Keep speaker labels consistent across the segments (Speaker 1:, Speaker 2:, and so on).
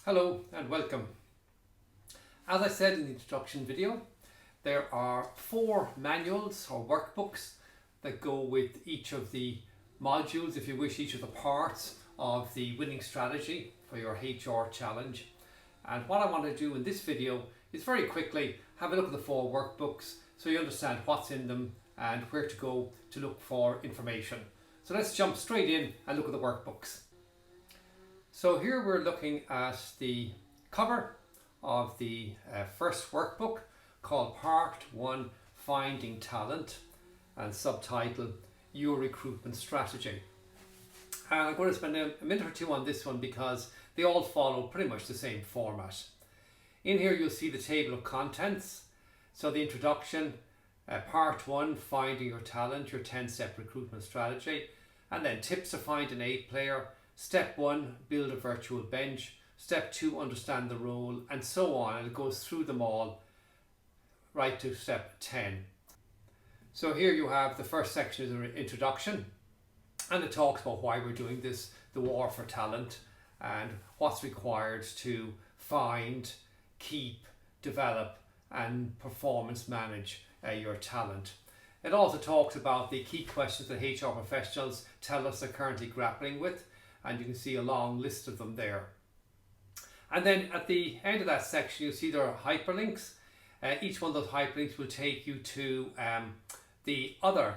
Speaker 1: Hello and welcome. As I said in the introduction video, there are 4 manuals or workbooks that go with each of the modules, if you wish, each of the parts of the winning strategy for your HR challenge. And what I want to do in this video is very quickly have a look at the 4 workbooks so you understand what's in them and where to go to look for information. So let's jump straight in and look at the workbooks. So here we're looking at the cover of the first workbook called Part 1 Finding Talent and subtitle Your Recruitment Strategy. And I'm going to spend a minute or two on this one because they all follow pretty much the same format. In here you'll see the table of contents. So the introduction, Part 1 Finding Your Talent, your 10-step recruitment strategy, and then tips to find an A player. Step 1, build a virtual bench. Step 2, understand the role, and so on. And it goes through them all right to step 10. So here you have the first section is an introduction, and it talks about why we're doing this, the war for talent, and what's required to find, keep, develop, and performance manage your talent. It also talks about the key questions that HR professionals tell us they're currently grappling with, and you can see a long list of them there. And then at the end of that section you'll see there are hyperlinks. Each one of those hyperlinks will take you to the other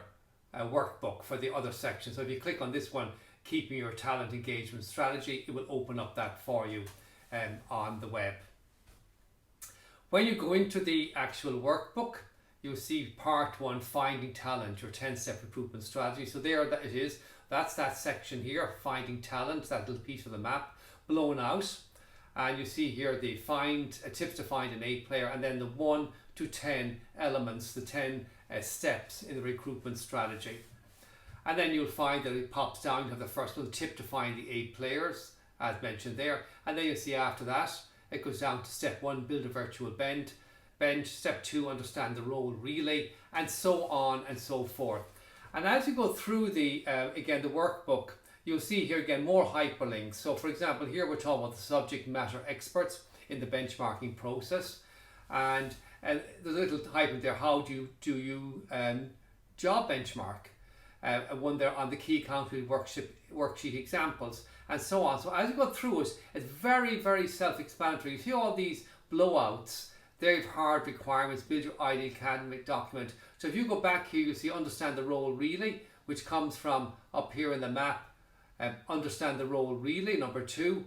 Speaker 1: workbook for the other section. So if you click on this one, Keeping Your Talent Engagement Strategy, it will open up that for you on the web. When you go into the actual workbook, you'll see Part 1 Finding Talent, your 10-step recruitment strategy. So there it is. That's that section here, Finding Talent, that little piece of the map blown out. And you see here the tips to find an A player, and then the 1 to 10 elements, the 10 steps in the recruitment strategy. And then you'll find that it pops down. You have the first little tip to find the A players, as mentioned there. And then you'll see after that, it goes down to step 1, build a virtual bench. Step 2, understand the role relay, and so on and so forth. And as you go through the workbook, you'll see here again more hyperlinks. So for example, here we're talking about the subject matter experts in the benchmarking process, and there's a little hyperlink there. How do you job benchmark? One there on the key accountability worksheet examples, and so on. So as you go through it, it's very, very self-explanatory. You see all these blowouts. They have hard requirements, build your ideal candidate document. So if you go back here, you'll see understand the role relay, which comes from up here in the map, understand the role relay, number 2.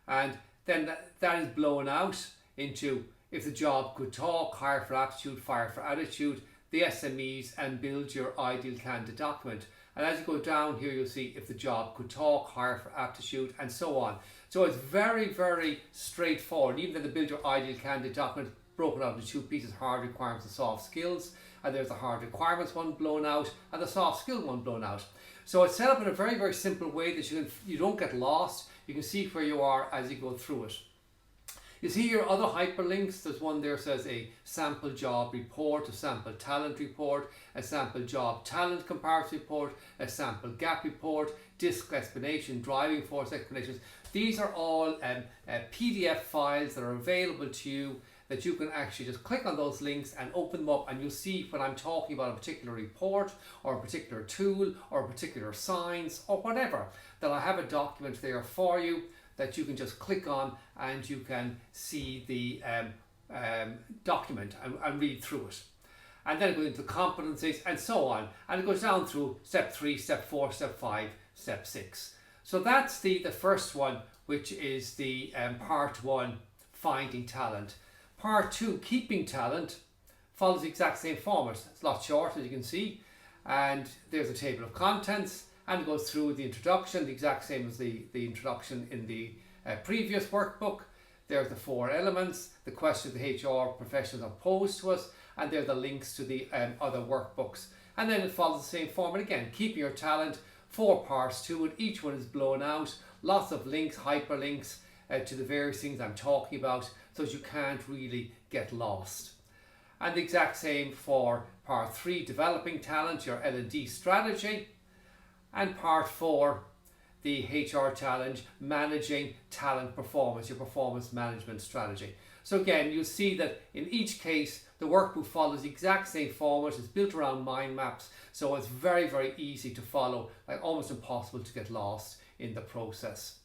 Speaker 1: And then that is blown out into if the job could talk, hire for aptitude, fire for attitude, the SMEs, and build your ideal candidate document. And as you go down here, you'll see if the job could talk, hire for aptitude, and so on. So it's very, very straightforward. Even in the build your ideal candidate document, broken out into 2 pieces, hard requirements and soft skills. And there's the hard requirements one blown out and the soft skill one blown out. So it's set up in a very, very simple way that you don't get lost. You can see where you are as you go through it. You see your other hyperlinks. There's one there that says a sample job report, a sample talent report, a sample job talent comparison report, a sample gap report, DISC explanation, driving force explanations. These are all PDF files that are available to you, that you can actually just click on those links and open them up, and you'll see when I'm talking about a particular report or a particular tool or a particular science or whatever, that I have a document there for you that you can just click on, and you can see the document and read through it. And then it goes into competencies and so on, and it goes down through step 3, step 4, step 5, step 6. So that's the first one, which is the Part 1 Finding Talent. Part 2, Keeping Talent, follows the exact same format. It's a lot shorter, as you can see, and there's a table of contents, and it goes through the introduction, the exact same as the introduction in the previous workbook. There's the 4 elements, the questions the HR professionals have posed to us, and there are the links to the other workbooks. And then it follows the same format again, Keeping Your Talent, 4 parts to it, each one is blown out, lots of links, hyperlinks to the various things I'm talking about, so that you can't really get lost. And the exact same for Part 3, Developing Talent, your L&D strategy, and Part 4, the HR challenge, managing talent performance, your performance management strategy. So again, you'll see that in each case, the workbook follows the exact same format. It's built around mind maps, so it's very, very easy to follow, like almost impossible to get lost in the process.